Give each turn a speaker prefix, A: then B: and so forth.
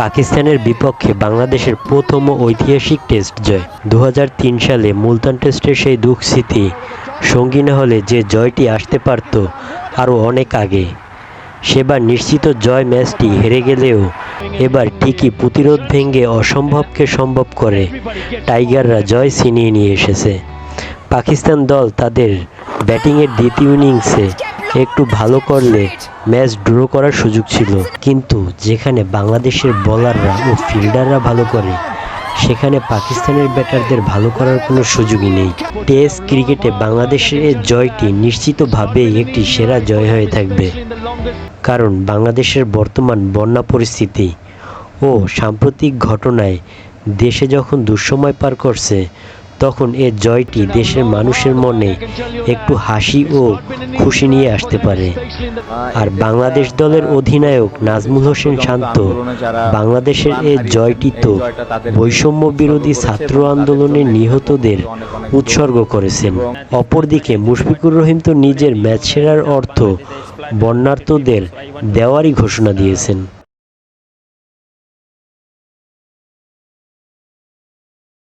A: পাকিস্তানের বিপক্ষে বাংলাদেশের প্রথম ঐতিহাসিক টেস্ট জয়। 2003 সালে মুলতান টেস্টের সেই দুঃখ স্মৃতি সঙ্গী না হলে যে জয়টি আসতে পারত আরও অনেক আগে। সেবার নিশ্চিত জয় ম্যাচটি হেরে গেলেও এবার ঠিকই প্রতিরোধ ভেঙে অসম্ভবকে সম্ভব করে টাইগাররা জয় ছিনিয়ে নিয়ে এসেছে। পাকিস্তান দল তাদের ব্যাটিংয়ের দ্বিতীয় ইনিংসে একটু ভালো করলে ম্যাচ ড্র করার সুযোগ ছিল, কিন্তু যেখানে বাংলাদেশের বোলাররা ও ফিল্ডাররা ভালো করে সেখানে পাকিস্তানের ব্যাটারদের ভালো করার কোনো সুযোগই নেই। টেস্ট ক্রিকেটে বাংলাদেশের এই জয়টি নিশ্চিতভাবেই একটি সেরা জয় হয়ে থাকবে, কারণ বাংলাদেশের বর্তমান বন্যা পরিস্থিতি ও সাম্প্রতিক ঘটনায় দেশে যখন দুঃসময় পার করছে, তখন এ জয়টি দেশের মানুষের মনে একটু হাসি ও খুশি নিয়ে আসতে পারে। আর বাংলাদেশ দলের অধিনায়ক নাজমুল হোসেন শান্ত বাংলাদেশের এ জয়টি তো বৈষম্য বিরোধী ছাত্র আন্দোলনে নিহতদের উৎসর্গ করেছেন। অপরদিকে মুশফিকুর রহিম তো নিজের ম্যাচ সেরার অর্থ বন্যার্তদের দেওয়ারই ঘোষণা দিয়েছেন।